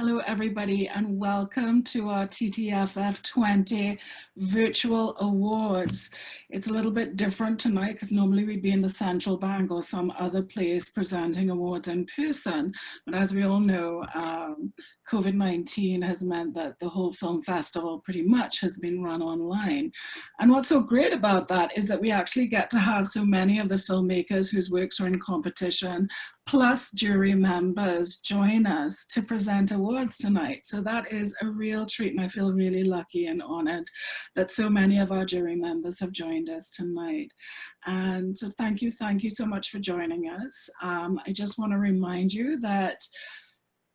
Hello, everybody, and welcome to our TTFF 20 Virtual Awards. It's a little bit different tonight because normally we'd be in the Central Bank or some other place presenting awards in person. But as we all know, COVID-19 has meant that the whole film festival pretty much has been run online. And what's so great about that is that we actually get to have so many of the filmmakers whose works are in competition plus jury members join us to present awards tonight. So that is a real treat, and I feel really lucky and honored that so many of our jury members have joined us tonight. And so thank you so much for joining us. I just want to remind you that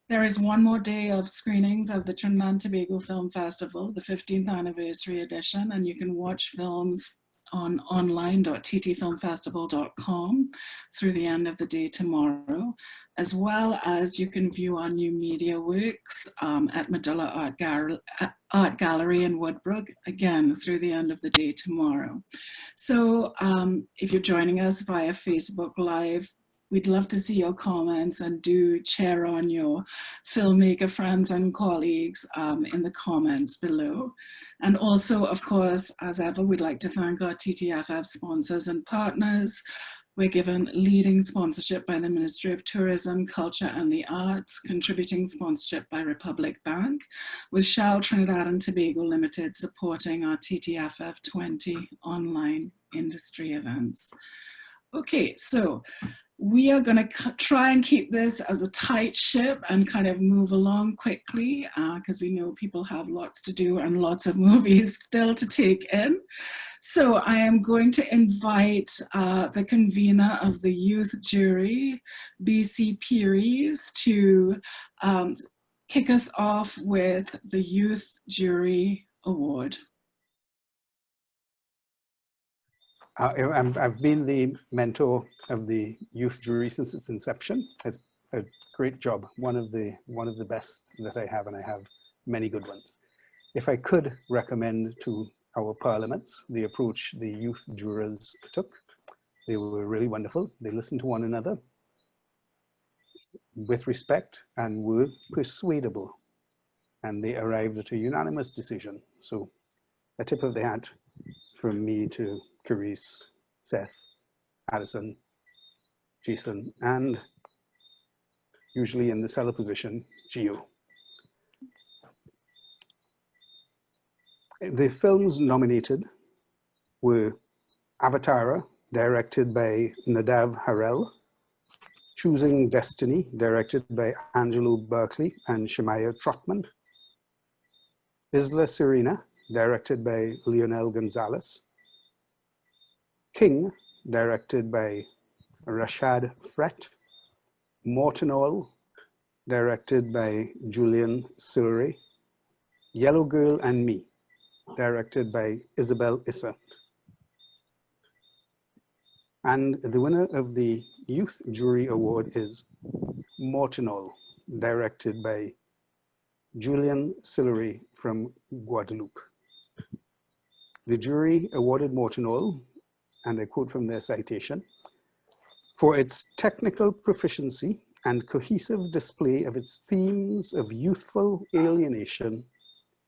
there is one more day of screenings of the Trinidad Tobago Film Festival, the 15th anniversary edition, and you can watch films on online.ttfilmfestival.com through the end of the day tomorrow, as well as you can view our new media works at Medulla Art Gallery in Woodbrook, again, through the end of the day tomorrow. So if you're joining us via Facebook Live, we'd love to see your comments, and do cheer on your filmmaker friends and colleagues in the comments below. And also, of course, as ever, we'd like to thank our TTFF sponsors and partners. We're given leading sponsorship by the Ministry of Tourism, Culture and the Arts, contributing sponsorship by Republic Bank, with Shell Trinidad and Tobago Limited supporting our TTFF 20 online industry events. Okay, so we are going to try and keep this as a tight ship and kind of move along quickly because we know people have lots to do and lots of movies still to take in. So I am going to invite the convener of the youth jury, BC Pearies, to kick us off with the Youth Jury Award. I've been the mentor of the youth jury since its inception. It's a great job, one of the best that I have, and I have many good ones. If I could recommend to our parliaments the approach the youth jurors took, they were really wonderful. They listened to one another with respect and were persuadable, and they arrived at a unanimous decision. So a tip of the hat from me to Carice, Seth, Addison, Jason, and usually in the seller position, Gio. The films nominated were Avatara, directed by Nadav Harel, Choosing Destiny, directed by Angelo Berkeley and Shemaya Trotman, Isla Serena, directed by Leonel Gonzalez, King, directed by Rashad Frett, Morton Oil, directed by Julian Silry, Yellow Girl and Me, directed by Isabel Issa. And the winner of the Youth Jury Award is Morton Oil, directed by Julian Silry from Guadeloupe. The jury awarded Morton Oil, and I quote from their citation, for its technical proficiency and cohesive display of its themes of youthful alienation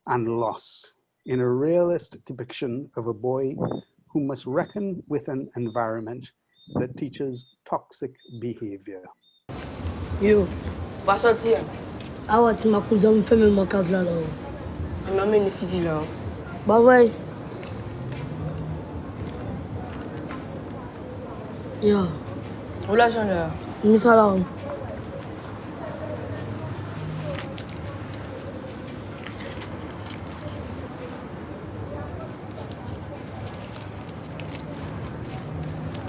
and loss in a realist depiction of a boy who must reckon with an environment that teaches toxic behavior. Yo, va sortir. Ah ouais, tu m'as cousin me fait même mon cadre là. On m'a mis une fusil là. Bah ouais. Yeah. Oula, j'en ai. Nous allons.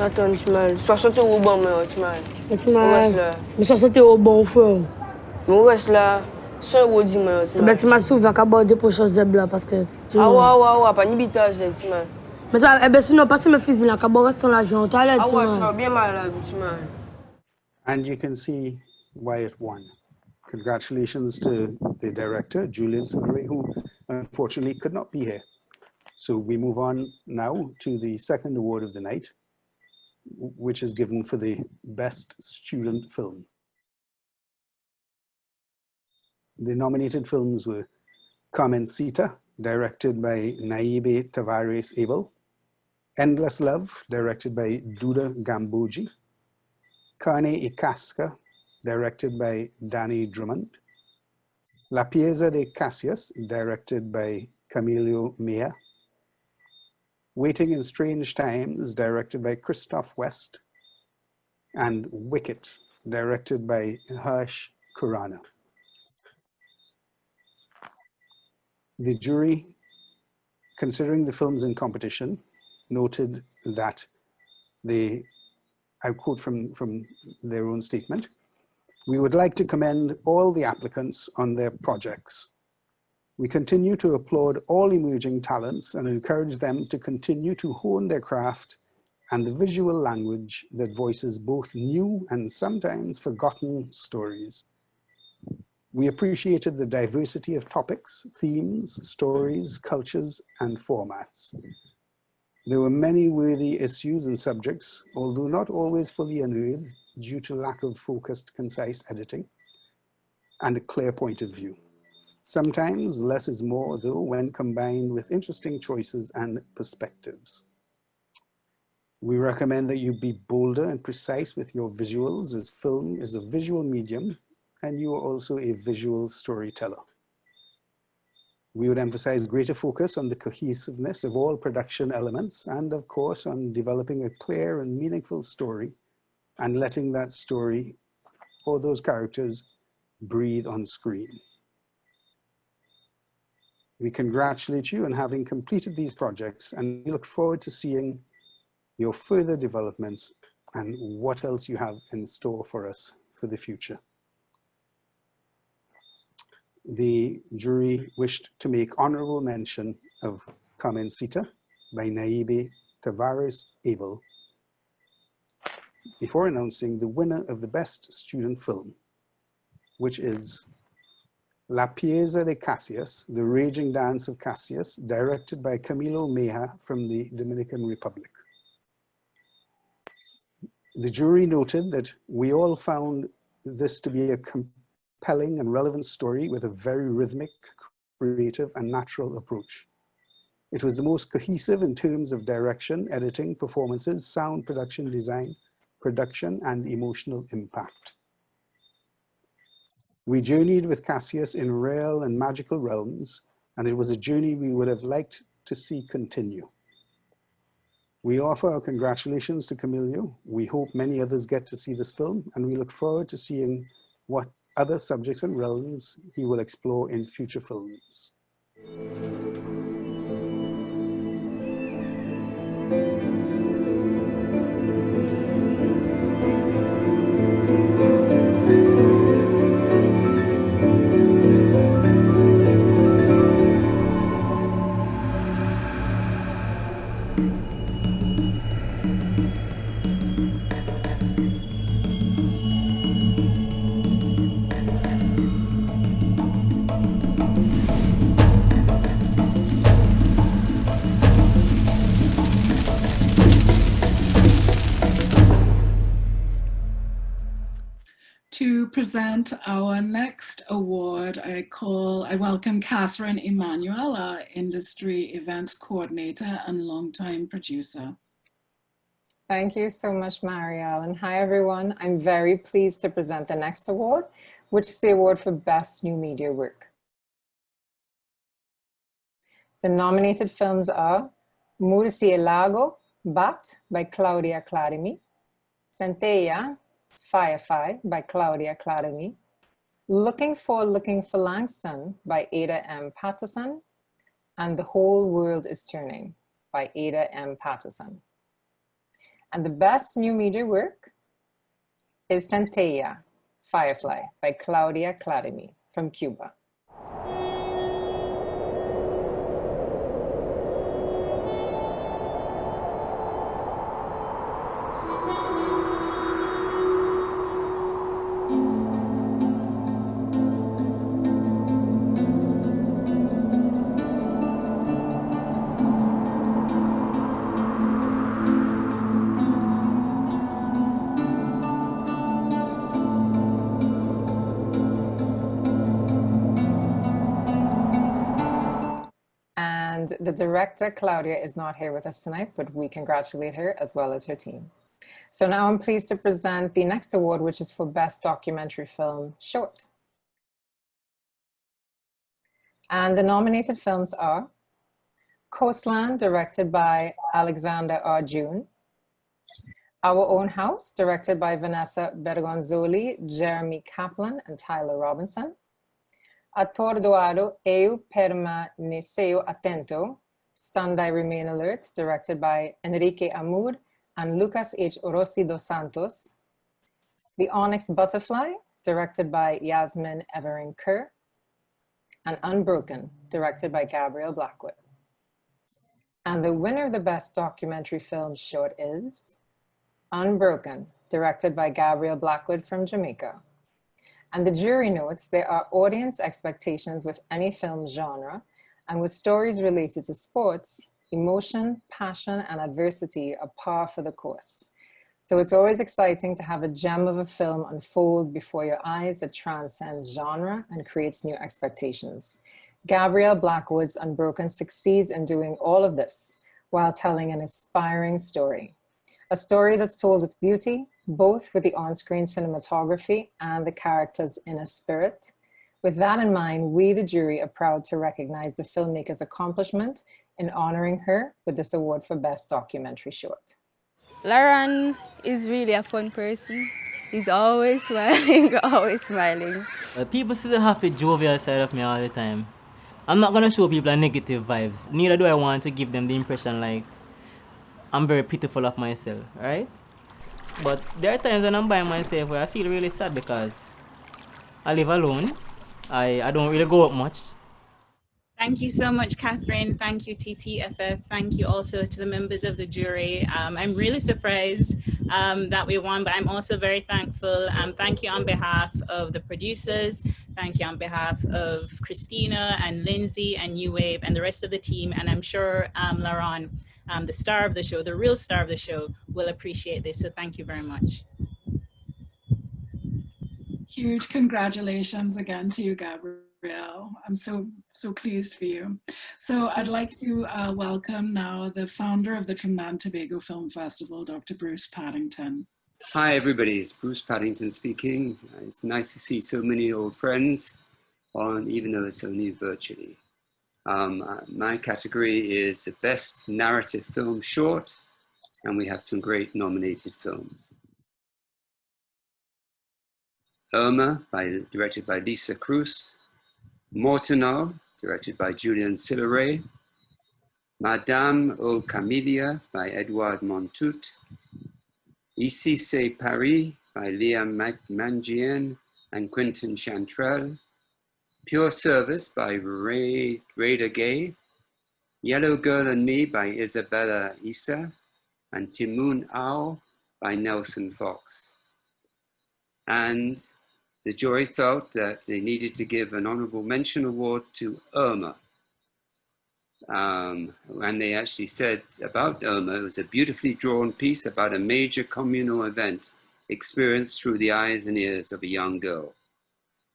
Attends, tu m'as. 60 € bon, mais tu m'as. Mais tu m'as. Mais 60 € bon, frère. Mais reste là. 100 € dis moi, tu m'as. Mais tu m'as souvent qu'à bord des poches de blanc parce que. Ah ouais, pas ni bitage, tu m'as. Mais ça, eh ben sinon, passe mes fusils là, qu'à bord reste son l'argent. T'as l'air, tu m'as. Ah ouais, tu m'as bien mal là, tu m'as. And you can see why it won. Congratulations to the director, Julian Silvery, who unfortunately could not be here. So we move on now to the second award of the night, which is given for the best student film. The nominated films were Carmencita, directed by Naibe Tavares Abel, Endless Love, directed by Duda Gambogi, Carne y Casca, directed by Danny Drummond, La Pieza de Cassius, directed by Camilo Mea, Waiting in Strange Times, directed by Christoph West, and Wicket, directed by Harsh Khurana. The jury, considering the films in competition, noted that I quote from their own statement, "We would like to commend all the applicants on their projects. We continue to applaud all emerging talents and encourage them to continue to hone their craft and the visual language that voices both new and sometimes forgotten stories. We appreciated the diversity of topics, themes, stories, cultures, and formats. There were many worthy issues and subjects, although not always fully unearthed due to lack of focused, concise editing and a clear point of view. Sometimes less is more, though, when combined with interesting choices and perspectives. We recommend that you be bolder and precise with your visuals, as film is a visual medium and you are also a visual storyteller. We would emphasize greater focus on the cohesiveness of all production elements and, of course, on developing a clear and meaningful story and letting that story or those characters breathe on screen. We congratulate you on having completed these projects and we look forward to seeing your further developments and what else you have in store for us for the future. The jury wished to make honorable mention of Carmencita by Naibe Tavares Abel before announcing the winner of the Best Student Film, which is La Pieza de Cassius, The Raging Dance of Cassius, directed by Camilo Mea from the Dominican Republic. The jury noted that we all found this to be a compelling and relevant story with a very rhythmic, creative, and natural approach. It was the most cohesive in terms of direction, editing, performances, sound production design, production, and emotional impact. We journeyed with Cassius in real and magical realms, and it was a journey we would have liked to see continue. We offer our congratulations to Camilo. We hope many others get to see this film, and we look forward to seeing what other subjects and realms he will explore in future films. To present our next award, I welcome Catherine Emmanuel, our industry events coordinator and longtime producer. Thank you so much, Marielle. And hi, everyone. I'm very pleased to present the next award, which is the award for Best New Media Work. The nominated films are Murcielago, Bat by Claudia Clarimi, Centella, Firefly by Claudia Clarimi, Looking for Langston by Ada M. Patterson, and The Whole World is Turning by Ada M. Patterson. And the best new media work is Centella, Firefly by Claudia Clarimi from Cuba. the director, Claudia, is not here with us tonight, but we congratulate her as well as her team. So now I'm pleased to present the next award, which is for Best Documentary Film Short. And the nominated films are Coastland, directed by Alexander R. June. Our Own House, directed by Vanessa Bergonzoli, Jeremy Kaplan, and Tyler Robinson. Atordoado Eu Permaneceu Atento, Stand I Remain Alert, directed by Enrique Amur and Lucas H. Rossi dos Santos. The Onyx Butterfly, directed by Yasmin Evering Kerr. And Unbroken, directed by Gabrielle Blackwood. And the winner of the Best Documentary Film Short is Unbroken, directed by Gabrielle Blackwood from Jamaica. And the jury notes there are audience expectations with any film genre, and with stories related to sports, emotion, passion, and adversity are par for the course. So it's always exciting to have a gem of a film unfold before your eyes that transcends genre and creates new expectations. Gabrielle Blackwood's Unbroken succeeds in doing all of this while telling an inspiring story. A story that's told with beauty, both with the on-screen cinematography and the character's inner spirit. With that in mind, we, the jury, are proud to recognize the filmmaker's accomplishment in honoring her with this award for Best Documentary Short. Laran is really a fun person. He's always smiling, always smiling. People still have the jovial side of me all the time. I'm not gonna show people negative vibes. Neither do I want to give them the impression like I'm very pitiful of myself, right? But there are times when I'm by myself where I feel really sad because I live alone. I don't really go out much. Thank you so much, Catherine. Thank you, TTFF. Thank you also to the members of the jury. I'm really surprised that we won, but I'm also very thankful. Thank you on behalf of the producers. Thank you on behalf of Christina and Lindsay and New Wave and the rest of the team. And I'm sure Laron, the star of the show, the real star of the show, will appreciate this. So thank you very much. Huge congratulations again to you, Gabrielle. I'm so pleased for you. So I'd like to welcome now the founder of the Trinidad and Tobago Film Festival, Dr. Bruce Paddington. Hi everybody, it's Bruce Paddington speaking. It's nice to see so many old friends on, even though it's only virtually. My category is the Best Narrative Film Short, and we have some great nominated films. Irma, directed by Lisa Cruz. Mortenau, directed by Julian Silleray. Madame aux Camélias by Edouard Montout. Ici c'est Paris by Liam Mangien and Quentin Chantrell. Pure Service by Rada Gay. Yellow Girl and Me by Isabella Issa. And Timoon Ao by Nelson Fox. And the jury felt that they needed to give an honorable mention award to Irma. And they actually said about Irma, it was a beautifully drawn piece about a major communal event experienced through the eyes and ears of a young girl.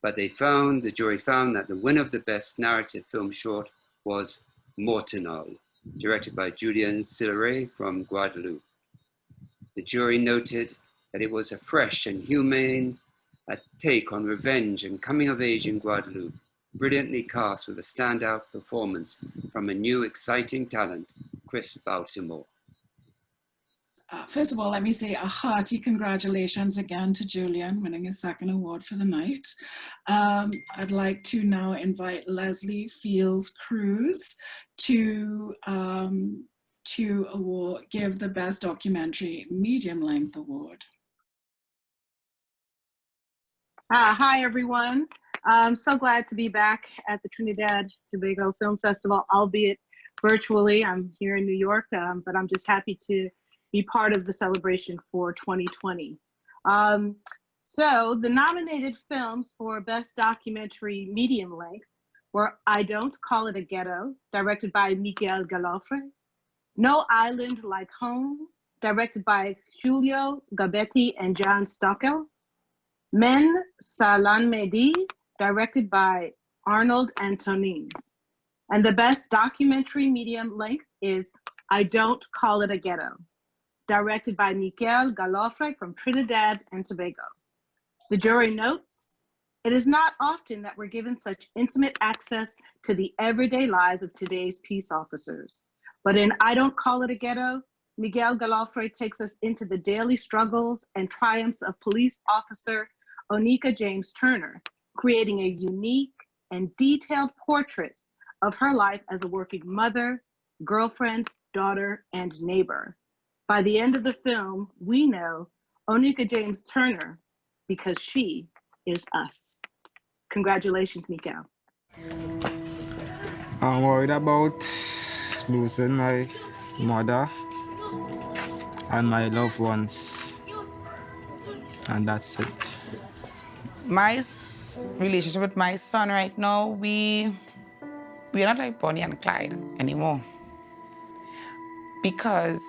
But the jury found that the winner of the Best Narrative Film Short was Mortenau, directed by Julian Silleray from Guadeloupe. The jury noted that it was a fresh and humane take on revenge and coming of age in Guadeloupe, brilliantly cast with a standout performance from a new exciting talent, Chris Baltimore. First of all, let me say a hearty congratulations again to Julian, winning his second award for the night. I'd like to now invite Leslie Fields Cruz to give the Best Documentary Medium Length Award. Hi, everyone. I'm so glad to be back at the Trinidad Tobago Film Festival, albeit virtually. I'm here in New York, but I'm just happy to be part of the celebration for 2020. So the nominated films for Best Documentary Medium Length were I Don't Call It a Ghetto, directed by Miguel Galofre. No Island Like Home, directed by Julio Gabetti and John Stockel. Men Salan Mehdi, directed by Arnold Antonin. And the best documentary medium length is I Don't Call It a Ghetto, directed by Miguel Galofre from Trinidad and Tobago. The jury notes, it is not often that we're given such intimate access to the everyday lives of today's peace officers. But in I Don't Call It a Ghetto, Miguel Galofre takes us into the daily struggles and triumphs of police officer Onika James Turner, creating a unique and detailed portrait of her life as a working mother, girlfriend, daughter, and neighbor. By the end of the film, we know Onika James Turner because she is us. Congratulations, Miguel. I'm worried about losing my mother and my loved ones, and that's it. My relationship with my son right now, we're not like Bonnie and Clyde anymore. Because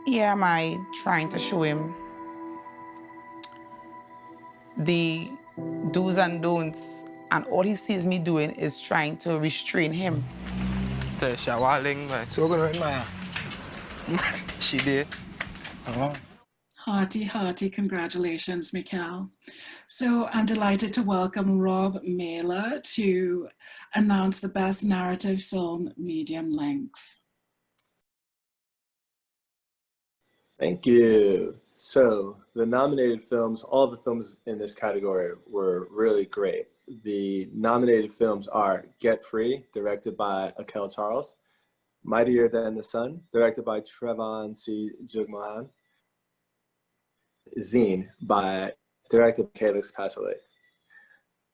here am I trying to show him the do's and don'ts, and all he sees me doing is trying to restrain him. So we're going to Maya. She did. Hearty congratulations, Mikhail. So I'm delighted to welcome Rob Mailer to announce the Best Narrative Film Medium Length. Thank you. So the nominated films, all the films in this category were really great. The nominated films are Get Free, directed by Akel Charles, Mightier Than the Sun, directed by Trevon C. Jugman, Zine, directed by Calix Pachelet.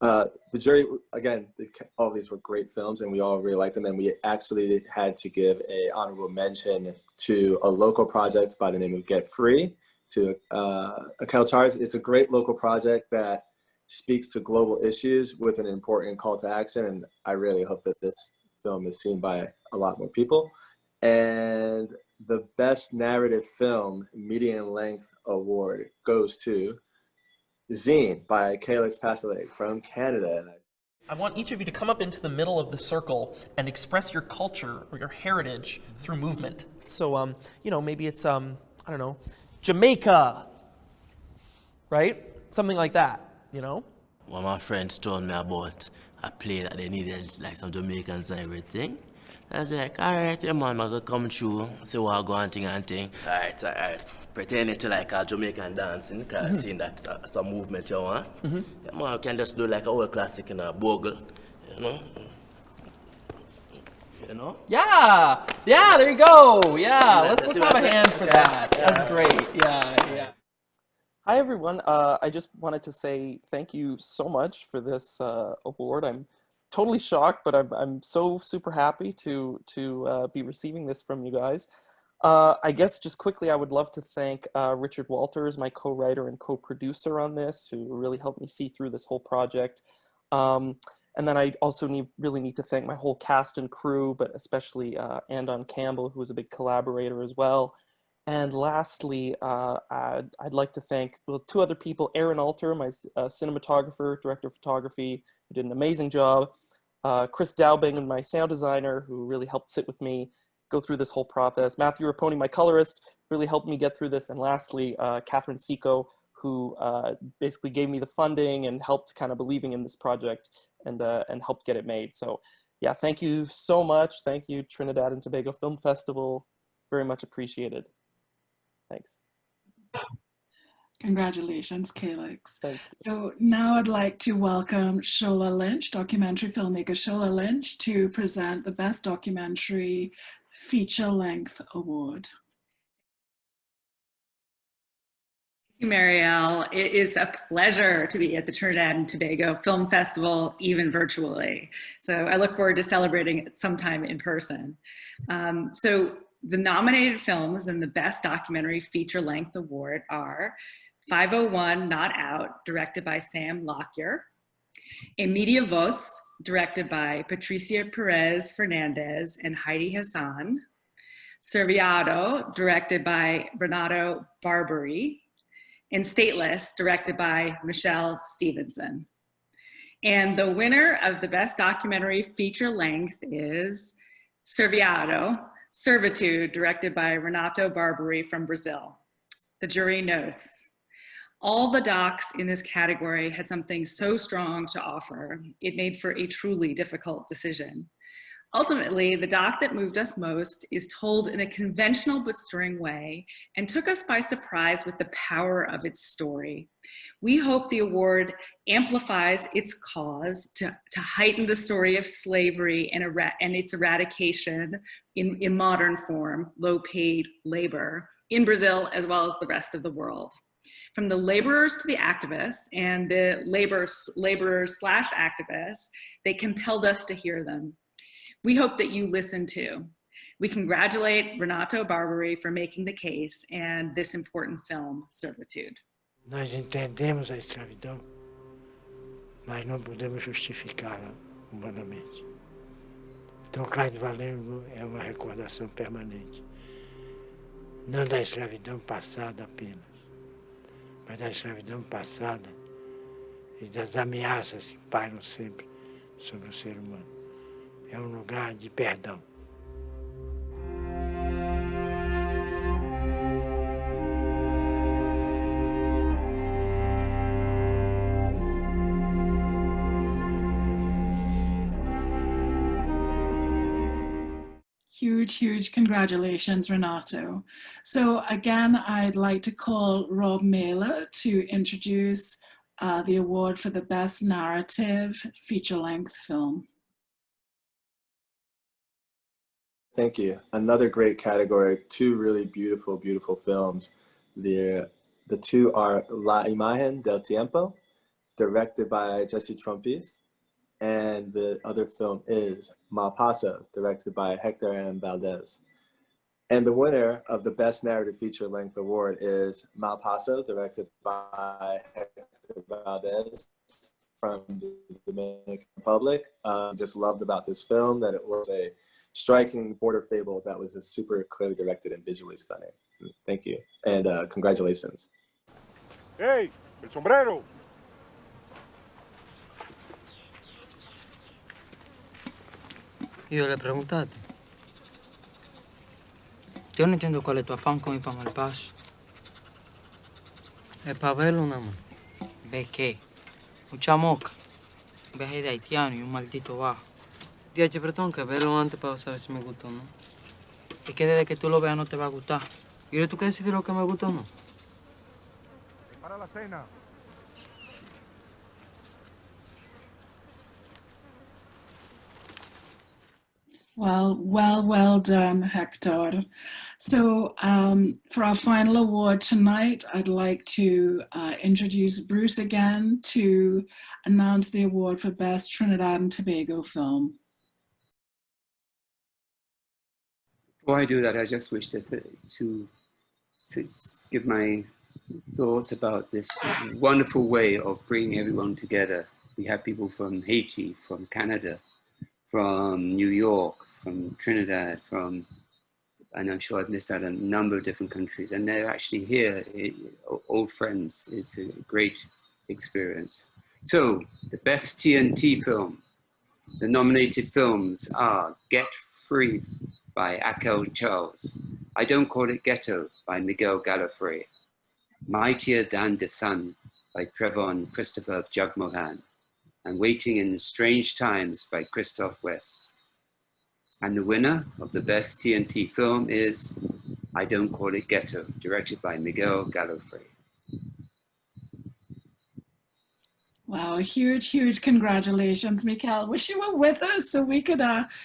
The jury, again, all these were great films and we all really liked them, and we actually had to give an honorable mention to a local project by the name of Get Free, to Akel Charles. It's a great local project that speaks to global issues with an important call to action, and I really hope that this film is seen by a lot more people. And the Best Narrative Film Medium Length Award goes to Zine by Calix Pachelet from Canada. I want each of you to come up into the middle of the circle and express your culture or your heritage through movement. So, you know, maybe it's, I don't know, Jamaica, right? Something like that, you know? One of my friends told me about a play that they needed, like some Jamaicans and everything. I was like, all right, yeah, man, I'm gonna come through, see what I go and thing. All right. Pretending to like a Jamaican dancing, because seeing that some movement you want. Yeah, man, you can just do like a old classic in a bogle, you know? You know? Yeah, there you go. Yeah, let's have a hand for that. Yeah. That's great. Yeah. Hi everyone. I just wanted to say thank you so much for this award. I'm totally shocked, but I'm so super happy to be receiving this from you guys. I guess just quickly, I would love to thank Richard Walters, my co-writer and co-producer on this, who really helped me see through this whole project. And then I also really need to thank my whole cast and crew, but especially Andon Campbell, who was a big collaborator as well. And lastly, I'd like to thank two other people, Aaron Alter, my cinematographer, director of photography, who did an amazing job, Chris Daubing, my sound designer, who really helped sit with me, go through this whole process, Matthew Raponi, my colorist, really helped me get through this, and lastly, Catherine Seco, who basically gave me the funding and helped kind of believing in this project and helped get it made. So yeah, thank you so much. Thank you, Trinidad and Tobago Film Festival. Very much appreciated. Thanks. Congratulations, Calix. So now I'd like to welcome Shola Lynch, documentary filmmaker Shola Lynch, to present the Best Documentary Feature Length Award. Thank you, Marielle. It is a pleasure to be at the Trinidad and Tobago Film Festival, even virtually. So I look forward to celebrating it sometime in person. So the nominated films in the Best Documentary Feature Length Award are 501 Not Out, directed by Sam Lockyer; A Media Voz, directed by Patricia Perez Fernandez and Heidi Hassan; Serviado, directed by Renato Barbary; and Stateless, directed by Michelle Stevenson. And the winner of the Best Documentary Feature Length is Servitude, directed by Renato Barbary from Brazil. The jury notes, all the docs in this category had something so strong to offer, it made for a truly difficult decision. Ultimately, the doc that moved us most is told in a conventional but stirring way and took us by surprise with the power of its story. We hope the award amplifies its cause to heighten the story of slavery and its eradication in modern form, low-paid labor, in Brazil as well as the rest of the world. From the laborers to the activists and the laborers/activists, they compelled us to hear them. We hope that you listen too. We congratulate Renato Barbary for making the case and this important film, Servitude. Nós entendemos a escravidão, mas não podemos justificá-la humanamente. Então, Cais do Valengo é uma recordação permanente, não da escravidão passada apenas, mas da escravidão passada e das ameaças que pairam sempre sobre o ser humano. É um lugar de perdão. Huge congratulations, Renato. So again, I'd like to call Rob Mailer to introduce the award for the Best Narrative Feature-Length Film. Thank you. Another great category, two really beautiful films. The two are La Imagen del Tiempo, directed by Jesse Trumpis, and the other film is Malpaso, directed by Hector M. Valdez. And the winner of the Best Narrative Feature Length Award is Malpaso, directed by Hector Valdez from the Dominican Republic. Just loved about this film that it was a striking border fable that was just super clearly directed and visually stunning. Thank you, and congratulations. Hey, el sombrero! Io le preguntate. Io non intendo qual è il tuo affanno con i Malpaso. È Pavelo nada más. Perché? Mucha moca. Viaje de haitiano y un maldito bajo. Diache, perdón, que verlo antes para saber si me gustó o no. Es que desde que tú lo veas no te va a gustar. ¿Y eres tú que decides lo que me gusta o no? Prepara la cena. Well done, Hector. So for our final award tonight, I'd like to introduce Bruce again to announce the award for Best Trinidad and Tobago Film. Before I do that, I just wish to give my thoughts about this wonderful way of bringing everyone together. We have people from Haiti, from Canada, from New York, from Trinidad, and I'm sure I've missed out a number of different countries, and they're actually here, old friends. It's a great experience. So, the best TNT film. The nominated films are Get Free by Akel Charles, I Don't Call It Ghetto by Miguel Gallifrey, Mightier Than the Sun by Trevon Christopher Jugmohan, and Waiting in Strange Times by Christoph West. And the winner of the best TNT film is I Don't Call It Ghetto, directed by Miguel Gallifrey. Wow, huge congratulations, Mikael. Wish you were with us so we could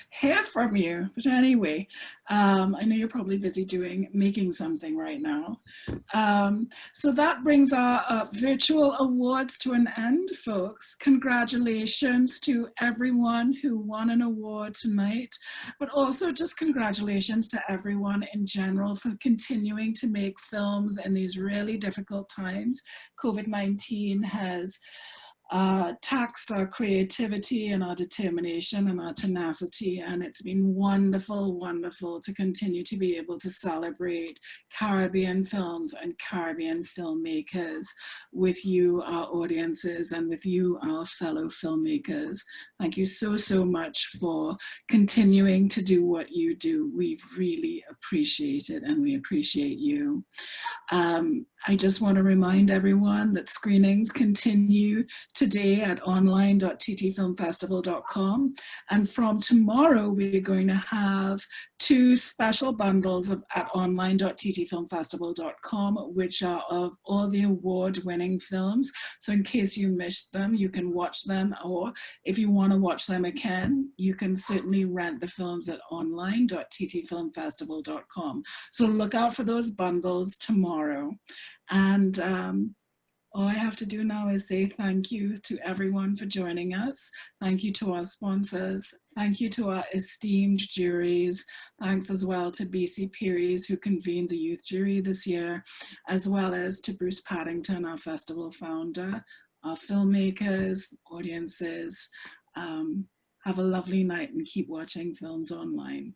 hear from you. But anyway, I know you're probably busy making something right now. So that brings our virtual awards to an end, folks. Congratulations to everyone who won an award tonight, but also just congratulations to everyone in general for continuing to make films in these really difficult times. COVID-19 has taxed our creativity and our determination and our tenacity, and it's been wonderful, wonderful to continue to be able to celebrate Caribbean films and Caribbean filmmakers with you, our audiences, and with you, our fellow filmmakers. Thank you so, so much for continuing to do what you do. We really appreciate it, and we appreciate you. I just want to remind everyone that screenings continue today at online.ttfilmfestival.com. And from tomorrow, we're going to have 2 special bundles at online.ttfilmfestival.com, which are of all the award-winning films. So in case you missed them, you can watch them, or if you want to watch them again, you can certainly rent the films at online.ttfilmfestival.com. So look out for those bundles tomorrow. And all I have to do now is say thank you to everyone for joining us. Thank you to our sponsors. Thank you to our esteemed juries. Thanks as well to BC Pearies, who convened the youth jury this year, as well as to Bruce Paddington, our festival founder, our filmmakers, audiences. Have a lovely night and keep watching films online.